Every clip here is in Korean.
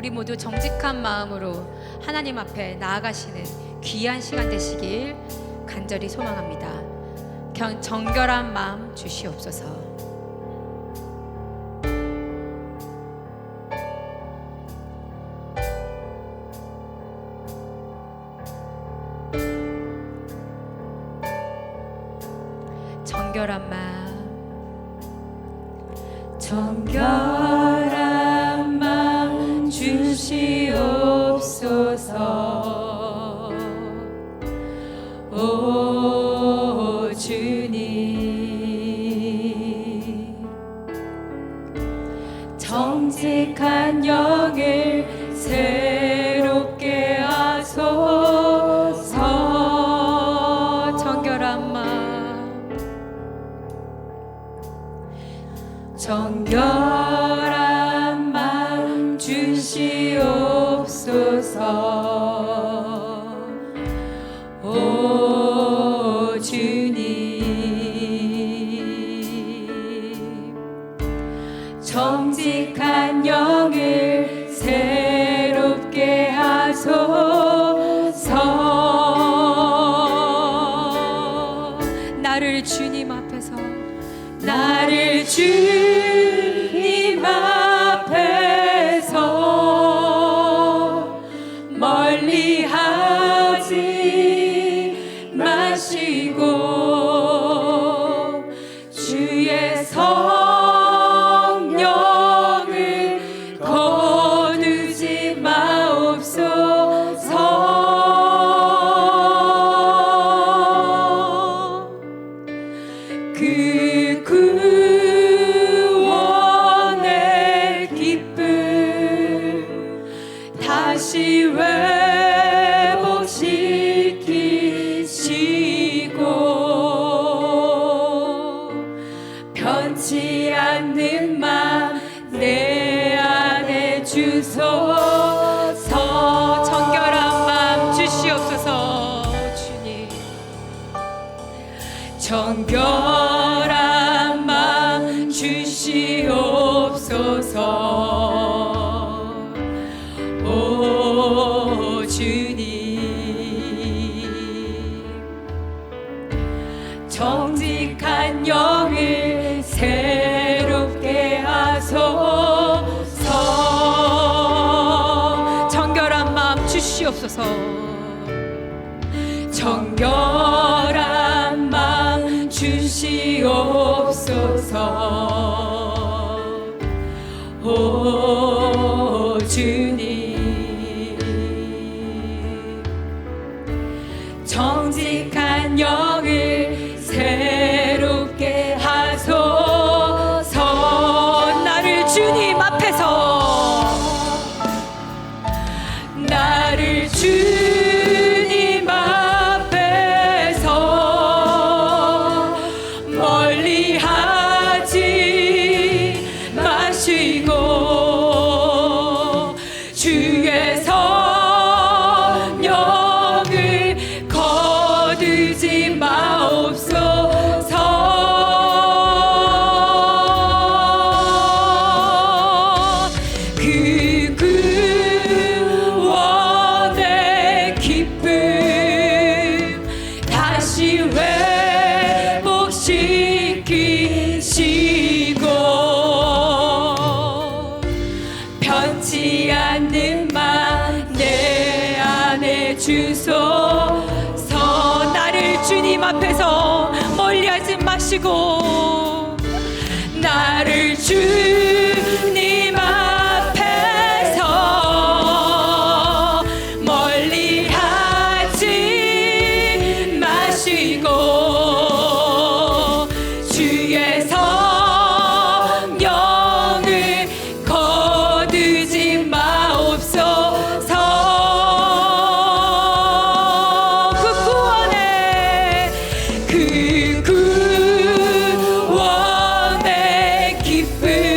우리 모두 정직한 마음으로 하나님 앞에 나아가시는 귀한 시간 되시길 간절히 소망합니다. 정결한 마음 주시옵소서. 정결한 마음 주시옵소서. 오 주님, 정직한 영을 새롭게 하소서. 정결한 마음 주시옵소서. 오 주님, 정직한 영을 새롭게 하소서. 나를 주님 앞에서 멀리하지 마시고 주의 성령을 거두지 마옵소서. 그 구원의 기쁨 다시 회복시키시고 변치 않는 맘 내 안에 주소서. 정결한 마음 주시옵소서. 주님, 정결한 마음 주시옵소서. 오 주님, 정직한 영을 새롭게 하소서. 정결한 마음 주시옵소서. 정결한 마음 주시옵소서. 오 주님, 정직한 영을 새롭게 하소서. 나를 주님 앞에서 멀리하지 마시고 주의 성령을 거두지 마옵소서. 그 구원의 기쁨 다시 회복시키시고 변치 않는 맘 내 안에 주소서. 나를 주님 앞에서 멀리하지 마시고 나를 주님 앞에서 멀리하지 마시고 주의 성령을 거두지 마옵소서. 그 구원의 기쁨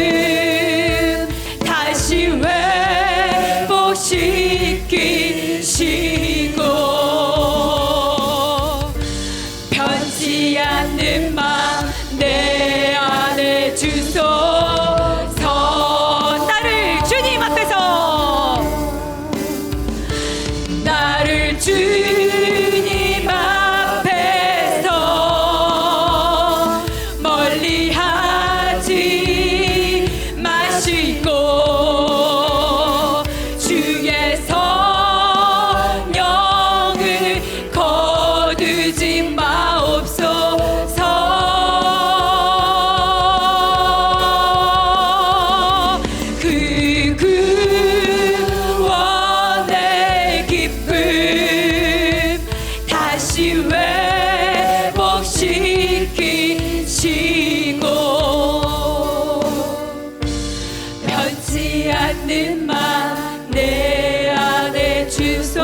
않는 맘 내 안에 주소.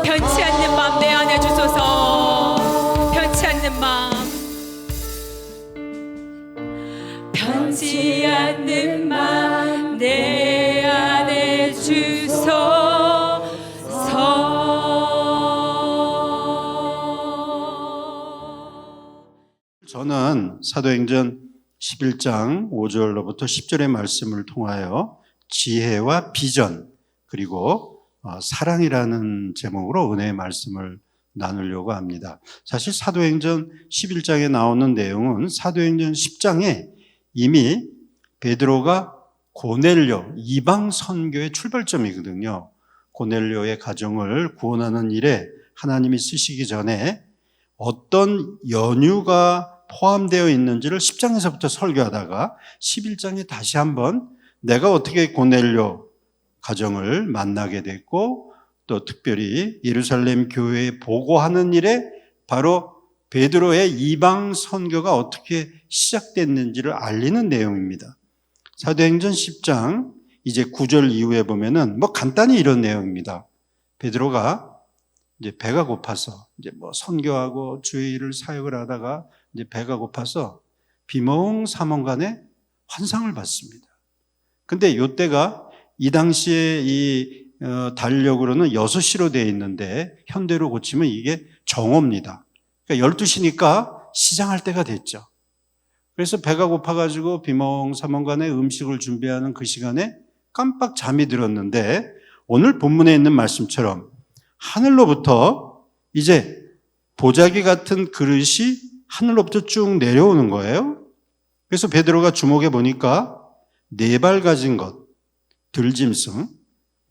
변치 않는 맘 내 안에 주소서. 변치 않는 맘, 변치 않는 맘 내 안에 주소서. 저는 사도행전 11장 5절로부터 10절의 말씀을 통하여 지혜와 비전 그리고 사랑이라는 제목으로 은혜의 말씀을 나누려고 합니다. 사실 사도행전 11장에 나오는 내용은 사도행전 10장에 이미 베드로가 고넬료 이방 선교의 출발점이거든요. 고넬료의 가정을 구원하는 일에 하나님이 쓰시기 전에 어떤 연유가 포함되어 있는지를 10장에서부터 설교하다가 11장에 다시 한번 내가 어떻게 고넬료 가정을 만나게 됐고 또 특별히 예루살렘 교회에 보고하는 일에 바로 베드로의 이방 선교가 어떻게 시작됐는지를 알리는 내용입니다. 사도행전 10장 이제 9절 이후에 보면은 간단히 이런 내용입니다. 베드로가 이제 배가 고파서 이제 선교하고 주의 일을 사역을 하다가 이제 배가 고파서 비몽사몽간에 환상을 봤습니다. 근데 이때가 이 당시에 이 달력으로는 6시로 되어 있는데 현대로 고치면 이게 정오입니다. 그러니까 12시니까 시장할 때가 됐죠. 그래서 배가 고파가지고 비몽사몽간에 음식을 준비하는 그 시간에 깜빡 잠이 들었는데 오늘 본문에 있는 말씀처럼 하늘로부터 이제 보자기 같은 그릇이 하늘로부터 쭉 내려오는 거예요. 그래서 베드로가 주목해 보니까 4발 가진 것, 들짐승,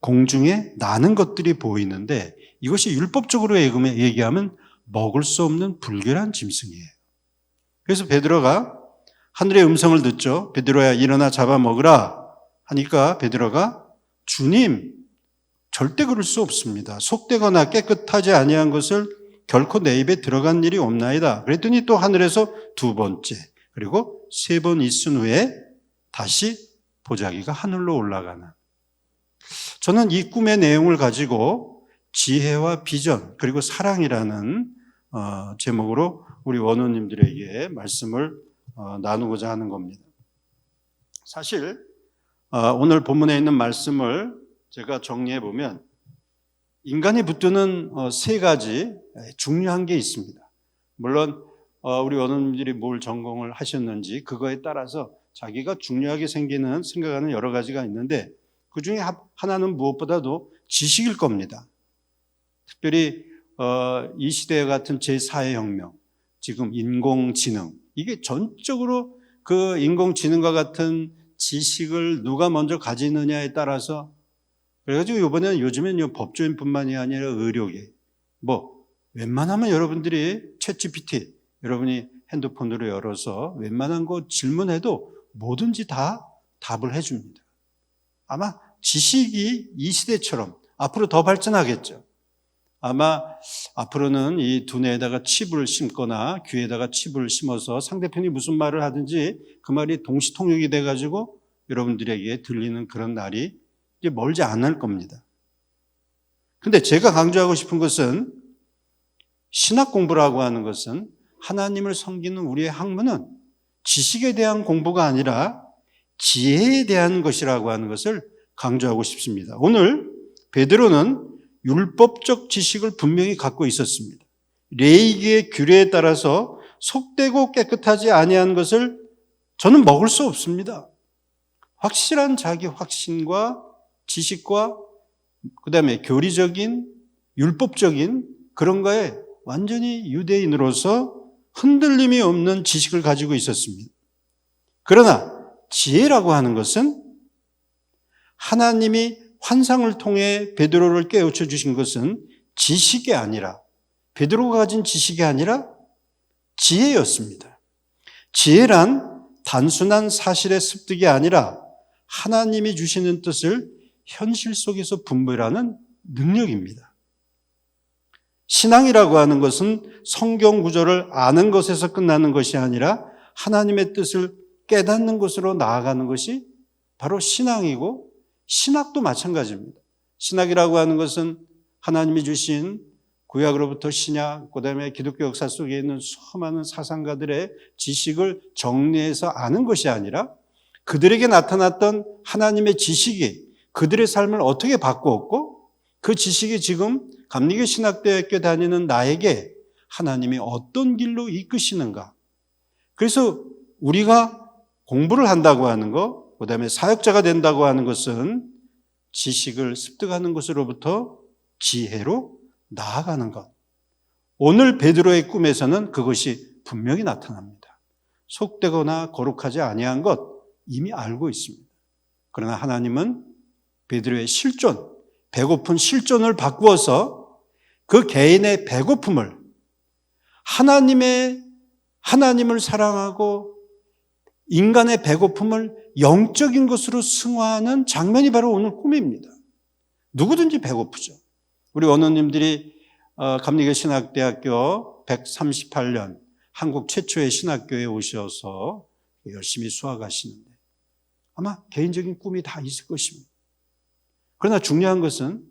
공중에 나는 것들이 보이는데 이것이 율법적으로 얘기하면 먹을 수 없는 불결한 짐승이에요. 그래서 베드로가 하늘의 음성을 듣죠. 베드로야 일어나 잡아먹으라 하니까 베드로가 주님 절대 그럴 수 없습니다. 속되거나 깨끗하지 아니한 것을 결코 내 입에 들어간 일이 없나이다. 그랬더니 또 하늘에서 2번째 그리고 3번 있은 후에 다시 보자기가 하늘로 올라가는, 저는 이 꿈의 내용을 가지고 지혜와 비전 그리고 사랑이라는 제목으로 우리 원우님들에게 말씀을 나누고자 하는 겁니다. 사실 오늘 본문에 있는 말씀을 제가 정리해 보면 인간이 붙드는 3가지 중요한 게 있습니다. 물론 우리 원우님들이 뭘 전공을 하셨는지 그거에 따라서 자기가 중요하게 생각하는 여러 가지가 있는데 그 중에 하나는 무엇보다도 지식일 겁니다. 특별히 이 시대 같은 제4의 혁명, 지금 인공지능, 이게 전적으로 그 인공지능과 같은 지식을 누가 먼저 가지느냐에 따라서, 그래가지고 요즘엔 법조인뿐만이 아니라 의료계, 웬만하면 여러분들이 챗GPT, 여러분이 핸드폰으로 열어서 웬만한 거 질문해도 뭐든지 다 답을 해줍니다. 아마 지식이 이 시대처럼 앞으로 더 발전하겠죠. 아마 앞으로는 이 두뇌에다가 칩을 심거나 귀에다가 칩을 심어서 상대편이 무슨 말을 하든지 그 말이 동시통역이 돼가지고 여러분들에게 들리는 그런 날이 이제 멀지 않을 겁니다. 근데 제가 강조하고 싶은 것은 신학 공부라고 하는 것은 하나님을 섬기는 우리의 학문은 지식에 대한 공부가 아니라 지혜에 대한 것이라고 하는 것을 강조하고 싶습니다. 오늘 베드로는 율법적 지식을 분명히 갖고 있었습니다. 레위기의 규례에 따라서 속되고 깨끗하지 아니한 것을 저는 먹을 수 없습니다. 확실한 자기 확신과 지식과 그다음에 교리적인 율법적인 그런 거에 완전히 유대인으로서 흔들림이 없는 지식을 가지고 있었습니다. 그러나 지혜라고 하는 것은 하나님이 환상을 통해 베드로를 깨우쳐 주신 것은 지식이 아니라, 베드로가 가진 지식이 아니라 지혜였습니다. 지혜란 단순한 사실의 습득이 아니라 하나님이 주시는 뜻을 현실 속에서 분별하는 능력입니다. 신앙이라고 하는 것은 성경 구절을 아는 것에서 끝나는 것이 아니라 하나님의 뜻을 깨닫는 것으로 나아가는 것이 바로 신앙이고, 신학도 마찬가지입니다. 신학이라고 하는 것은 하나님이 주신 구약으로부터 신약, 그다음에 기독교 역사 속에 있는 수많은 사상가들의 지식을 정리해서 아는 것이 아니라 그들에게 나타났던 하나님의 지식이 그들의 삶을 어떻게 바꾸었고 그 지식이 지금 감리교 신학대학교 다니는 나에게 하나님이 어떤 길로 이끄시는가. 그래서 우리가 공부를 한다고 하는 것, 그다음에 사역자가 된다고 하는 것은 지식을 습득하는 것으로부터 지혜로 나아가는 것. 오늘 베드로의 꿈에서는 그것이 분명히 나타납니다. 속되거나 거룩하지 아니한 것 이미 알고 있습니다. 그러나 하나님은 베드로의 실존, 배고픈 실존을 바꾸어서 그 개인의 배고픔을 하나님을 사랑하고 인간의 배고픔을 영적인 것으로 승화하는 장면이 바로 오늘 꿈입니다. 누구든지 배고프죠. 우리 원로님들이 감리교 신학대학교 138년 한국 최초의 신학교에 오셔서 열심히 수학하시는데 아마 개인적인 꿈이 다 있을 것입니다. 그러나 중요한 것은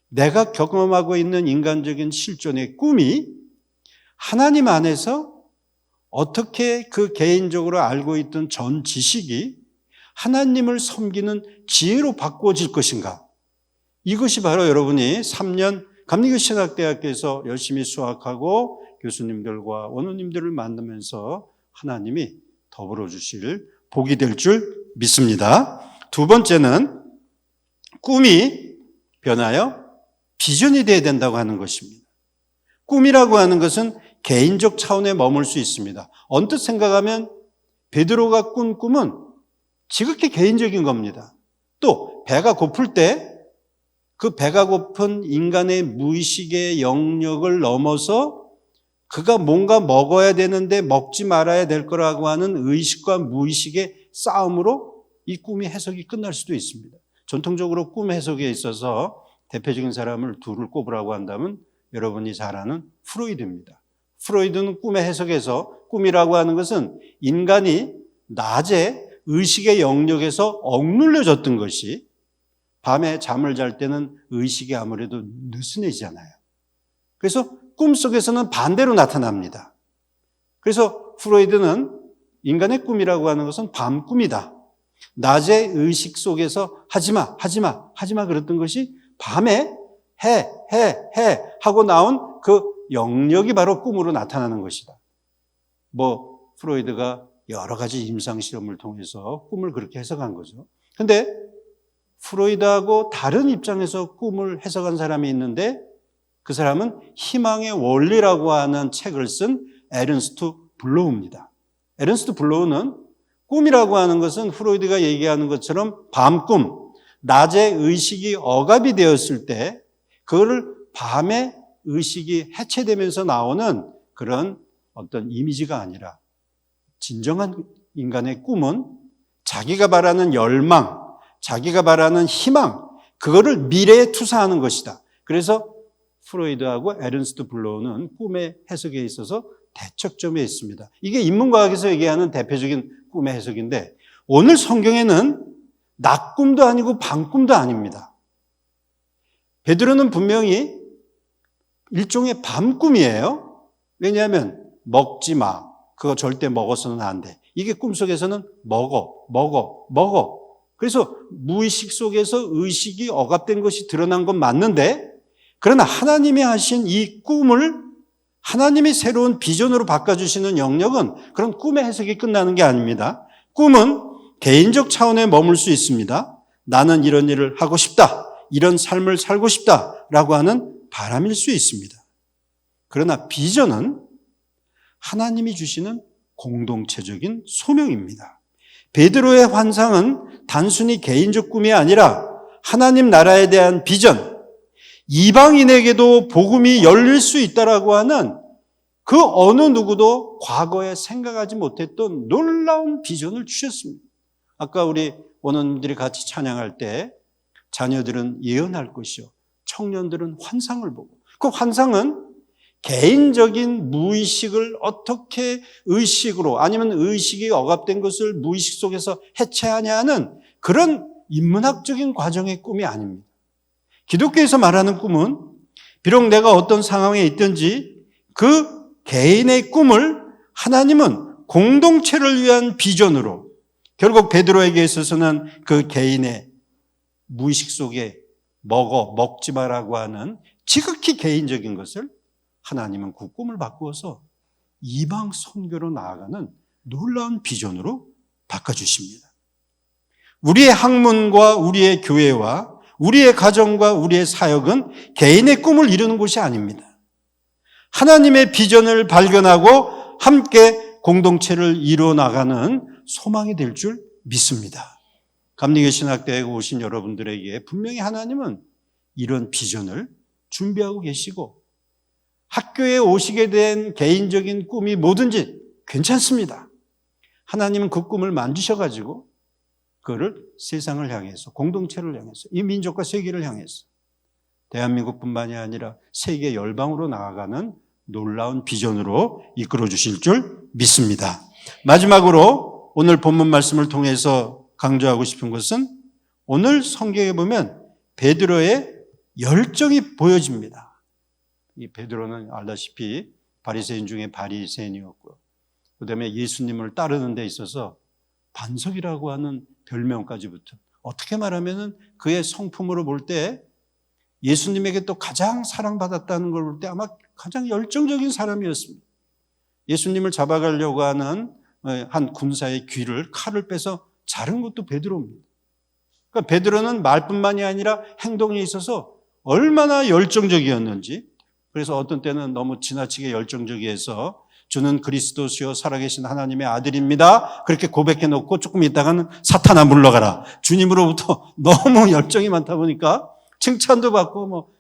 내가 경험하고 있는 인간적인 실존의 꿈이 하나님 안에서 어떻게 그 개인적으로 알고 있던 전 지식이 하나님을 섬기는 지혜로 바꾸어질 것인가. 이것이 바로 여러분이 3년 감리교 신학대학교에서 열심히 수학하고 교수님들과 원로님들을 만나면서 하나님이 더불어 주실 복이 될 줄 믿습니다. 두 번째는 꿈이 변하여 비전이 되어야 된다고 하는 것입니다. 꿈이라고 하는 것은 개인적 차원에 머물 수 있습니다. 언뜻 생각하면 베드로가 꾼 꿈은 지극히 개인적인 겁니다. 또 배가 고플 때 그 배가 고픈 인간의 무의식의 영역을 넘어서 그가 뭔가 먹어야 되는데 먹지 말아야 될 거라고 하는 의식과 무의식의 싸움으로 이 꿈이 해석이 끝날 수도 있습니다. 전통적으로 꿈 해석에 있어서 대표적인 사람을 둘을 꼽으라고 한다면 여러분이 잘 아는 프로이드입니다. 프로이드는 꿈의 해석에서 꿈이라고 하는 것은 인간이 낮에 의식의 영역에서 억눌려졌던 것이 밤에 잠을 잘 때는 의식이 아무래도 느슨해지잖아요. 그래서 꿈속에서는 반대로 나타납니다. 그래서 프로이드는 인간의 꿈이라고 하는 것은 밤꿈이다. 낮의 의식 속에서 하지마 그랬던 것이 밤에 해 하고 나온 그 영역이 바로 꿈으로 나타나는 것이다. 프로이드가 여러 가지 임상 실험을 통해서 꿈을 그렇게 해석한 거죠. 근데 프로이드하고 다른 입장에서 꿈을 해석한 사람이 있는데 그 사람은 희망의 원리라고 하는 책을 쓴 에른스트 블로우입니다. 에른스트 블로우는 꿈이라고 하는 것은 프로이드가 얘기하는 것처럼 밤꿈, 낮에 의식이 억압이 되었을 때 그거를 밤에 의식이 해체되면서 나오는 그런 어떤 이미지가 아니라 진정한 인간의 꿈은 자기가 바라는 열망, 자기가 바라는 희망, 그거를 미래에 투사하는 것이다. 그래서 프로이드하고 에른스트 블로우는 꿈의 해석에 있어서 대척점에 있습니다. 이게 인문과학에서 얘기하는 대표적인 꿈의 해석인데 오늘 성경에는 낮꿈도 아니고 밤꿈도 아닙니다. 베드로는 분명히 일종의 밤꿈이에요. 왜냐하면 먹지 마. 그거 절대 먹어서는 안 돼. 이게 꿈속에서는 먹어. 그래서 무의식 속에서 의식이 억압된 것이 드러난 건 맞는데 그러나 하나님이 하신 이 꿈을 하나님이 새로운 비전으로 바꿔주시는 영역은 그런 꿈의 해석이 끝나는 게 아닙니다. 꿈은 개인적 차원에 머물 수 있습니다. 나는 이런 일을 하고 싶다. 이런 삶을 살고 싶다라고 하는 바람일 수 있습니다. 그러나 비전은 하나님이 주시는 공동체적인 소명입니다. 베드로의 환상은 단순히 개인적 꿈이 아니라 하나님 나라에 대한 비전, 이방인에게도 복음이 열릴 수 있다라고 하는 그 어느 누구도 과거에 생각하지 못했던 놀라운 비전을 주셨습니다. 아까 우리 원원들이 같이 찬양할 때 자녀들은 예언할 것이요 청년들은 환상을 보고 그 환상은 개인적인 무의식을 어떻게 의식으로 아니면 의식이 억압된 것을 무의식 속에서 해체하냐는 그런 인문학적인 과정의 꿈이 아닙니다. 기독교에서 말하는 꿈은 비록 내가 어떤 상황에 있든지 그 개인의 꿈을 하나님은 공동체를 위한 비전으로, 결국 베드로에게 있어서는 그 개인의 무의식 속에 먹지 마라고 하는 지극히 개인적인 것을 하나님은 그 꿈을 바꾸어서 이방 선교로 나아가는 놀라운 비전으로 바꿔주십니다. 우리의 학문과 우리의 교회와 우리의 가정과 우리의 사역은 개인의 꿈을 이루는 곳이 아닙니다. 하나님의 비전을 발견하고 함께 공동체를 이루어 나가는 소망이 될 줄 믿습니다. 감리교 신학대에 오신 여러분들에게 분명히 하나님은 이런 비전을 준비하고 계시고, 학교에 오시게 된 개인적인 꿈이 뭐든지 괜찮습니다. 하나님은 그 꿈을 만드셔가지고 그거를 세상을 향해서, 공동체를 향해서, 이 민족과 세계를 향해서, 대한민국뿐만이 아니라 세계 열방으로 나아가는 놀라운 비전으로 이끌어 주실 줄 믿습니다. 마지막으로 오늘 본문 말씀을 통해서 강조하고 싶은 것은, 오늘 성경에 보면 베드로의 열정이 보여집니다. 이 베드로는 알다시피 바리새인 중에 바리새인이었고요. 그다음에 예수님을 따르는 데 있어서 반석이라고 하는 별명까지 붙은, 어떻게 말하면 그의 성품으로 볼 때 예수님에게 또 가장 사랑받았다는 걸 볼 때 아마 가장 열정적인 사람이었습니다. 예수님을 잡아가려고 하는 한 군사의 귀를, 칼을 빼서 자른 것도 베드로입니다. 그러니까 베드로는 말뿐만이 아니라 행동에 있어서 얼마나 열정적이었는지, 그래서 어떤 때는 너무 지나치게 열정적이어서 주는 그리스도시요 살아계신 하나님의 아들입니다, 그렇게 고백해 놓고 조금 있다가는 사탄아 물러가라, 주님으로부터 너무 열정이 많다 보니까 칭찬도 받고 뭐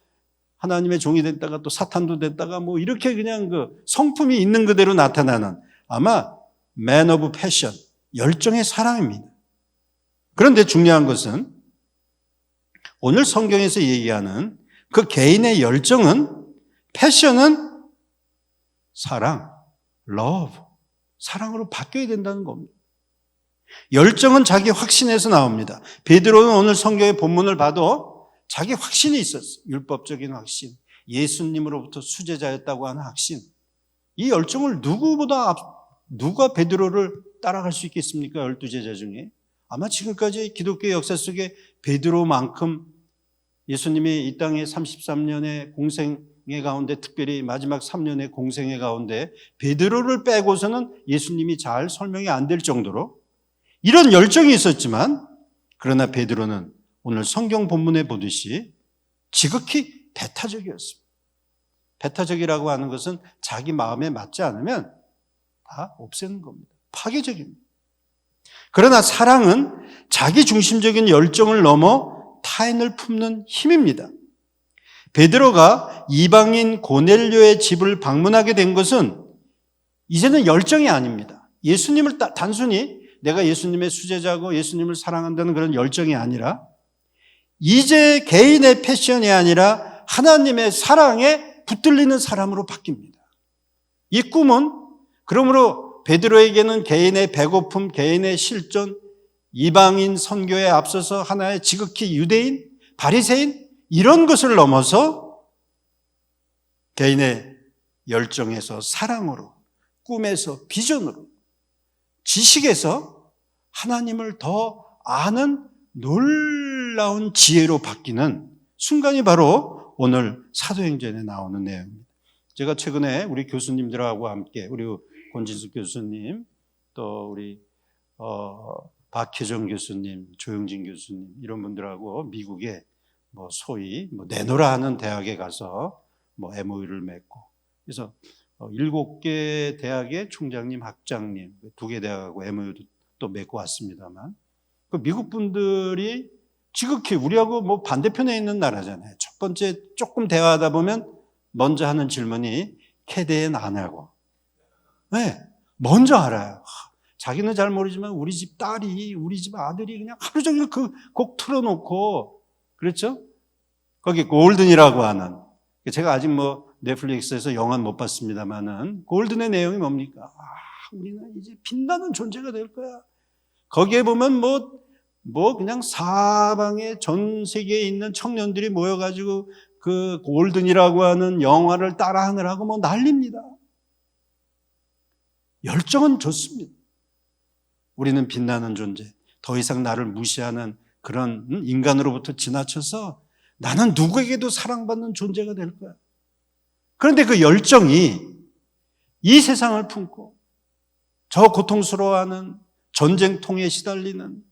하나님의 종이 됐다가 또 사탄도 됐다가 뭐 이렇게 그냥 그 성품이 있는 그대로 나타나는, 아마 man of passion, 열정의 사람입니다. 그런데 중요한 것은 오늘 성경에서 얘기하는 그 개인의 열정은, 패션은 사랑, love, 사랑으로 바뀌어야 된다는 겁니다. 열정은 자기 확신에서 나옵니다. 베드로는 오늘 성경의 본문을 봐도 자기 확신이 있었어요. 율법적인 확신, 예수님으로부터 수제자였다고 하는 확신. 이 열정을 누가 베드로를 따라갈 수 있겠습니까? 12제자 중에. 아마 지금까지 기독교 역사 속에 베드로만큼 예수님이 이 땅에 33년의 공생의 가운데, 특별히 마지막 3년의 공생의 가운데 베드로를 빼고서는 예수님이 잘 설명이 안 될 정도로 이런 열정이 있었지만, 그러나 베드로는 오늘 성경 본문에 보듯이 지극히 배타적이었습니다. 배타적이라고 하는 것은 자기 마음에 맞지 않으면 다 없애는 겁니다. 파괴적입니다. 그러나 사랑은 자기 중심적인 열정을 넘어 타인을 품는 힘입니다. 베드로가 이방인 고넬료의 집을 방문하게 된 것은 이제는 열정이 아닙니다. 예수님을 단순히 내가 예수님의 수제자고 예수님을 사랑한다는 그런 열정이 아니라, 이제 개인의 패션이 아니라 하나님의 사랑에 붙들리는 사람으로 바뀝니다. 이 꿈은 그러므로 베드로에게는 개인의 배고픔, 개인의 실존, 이방인 선교에 앞서서 하나의 지극히 유대인, 바리새인, 이런 것을 넘어서 개인의 열정에서 사랑으로, 꿈에서 비전으로, 지식에서 하나님을 더 아는 놀라운 지혜로 바뀌는 순간이 바로 오늘 사도행전에 나오는 내용입니다. 제가 최근에 우리 교수님들하고 함께, 우리 권진숙 교수님, 또 우리 박혜정 교수님, 조영진 교수님, 이런 분들하고 미국에 소위 내노라 하는 대학에 가서 MOU를 맺고, 그래서 7개 대학의 총장님, 학장님, 2개 대학하고 MOU도 또 맺고 왔습니다만, 그 미국 분들이 지극히 우리하고 반대편에 있는 나라잖아요. 첫 번째 조금 대화하다 보면 먼저 하는 질문이 캐대엔 안 하고, 네, 먼저 알아요. 자기는 잘 모르지만 우리 집 딸이, 우리 집 아들이 그냥 하루 종일 그 곡 틀어놓고, 그렇죠? 거기 골든이라고 하는, 제가 아직 넷플릭스에서 영화는 못 봤습니다만은, 골든의 내용이 뭡니까? 우리는 이제 빛나는 존재가 될 거야. 거기에 보면 그냥 사방에 전 세계에 있는 청년들이 모여가지고 그 골든이라고 하는 영화를 따라하느라고 난립니다. 열정은 좋습니다. 우리는 빛나는 존재, 더 이상 나를 무시하는 그런 인간으로부터 지나쳐서 나는 누구에게도 사랑받는 존재가 될 거야. 그런데 그 열정이 이 세상을 품고 저 고통스러워하는 전쟁통에 시달리는,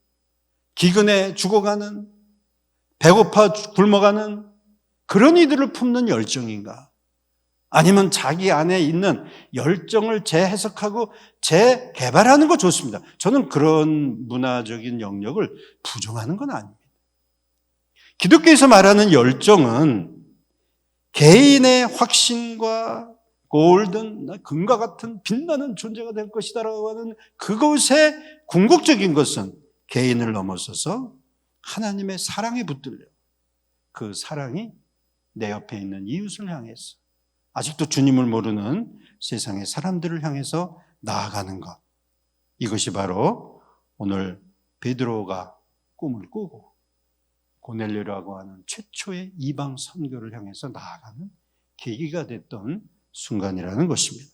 기근에 죽어가는, 배고파 굶어가는 그런 이들을 품는 열정인가? 아니면 자기 안에 있는 열정을 재해석하고 재개발하는 거 좋습니다. 저는 그런 문화적인 영역을 부정하는 건 아닙니다. 기독교에서 말하는 열정은 개인의 확신과 골든, 금과 같은 빛나는 존재가 될 것이다라고 하는 그것의 궁극적인 것은 개인을 넘어서서 하나님의 사랑에 붙들려 그 사랑이 내 옆에 있는 이웃을 향해서, 아직도 주님을 모르는 세상의 사람들을 향해서 나아가는 것, 이것이 바로 오늘 베드로가 꿈을 꾸고 고넬료라고 하는 최초의 이방 선교를 향해서 나아가는 계기가 됐던 순간이라는 것입니다.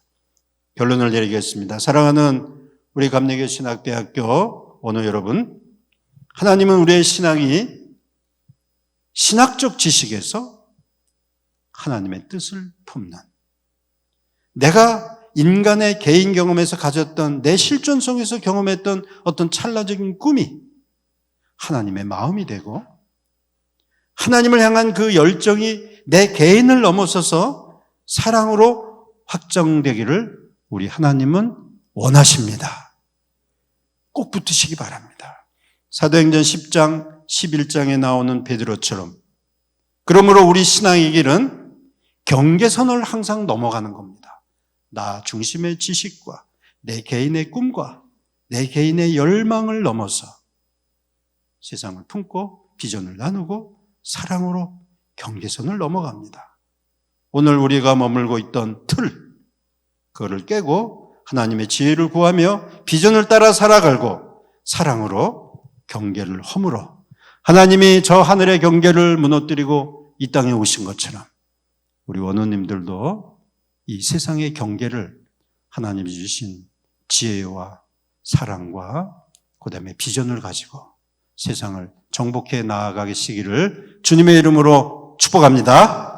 결론을 내리겠습니다. 사랑하는 우리 감리교 신학대학교 원호 여러분, 하나님은 우리의 신앙이 신학적 지식에서 하나님의 뜻을 품는, 내가 인간의 개인 경험에서 가졌던, 내 실존성에서 경험했던 어떤 찰나적인 꿈이 하나님의 마음이 되고, 하나님을 향한 그 열정이 내 개인을 넘어서서 사랑으로 확정되기를 우리 하나님은 원하십니다. 꼭 붙으시기 바랍니다. 사도행전 10장, 11장에 나오는 베드로처럼, 그러므로 우리 신앙의 길은 경계선을 항상 넘어가는 겁니다. 나 중심의 지식과 내 개인의 꿈과 내 개인의 열망을 넘어서 세상을 품고 비전을 나누고 사랑으로 경계선을 넘어갑니다. 오늘 우리가 머물고 있던 틀, 그거를 깨고 하나님의 지혜를 구하며 비전을 따라 살아가고 사랑으로 경계를 허물어 하나님이 저 하늘의 경계를 무너뜨리고 이 땅에 오신 것처럼 우리 원우님들도 이 세상의 경계를 하나님이 주신 지혜와 사랑과 그다음에 비전을 가지고 세상을 정복해 나아가시기를 주님의 이름으로 축복합니다.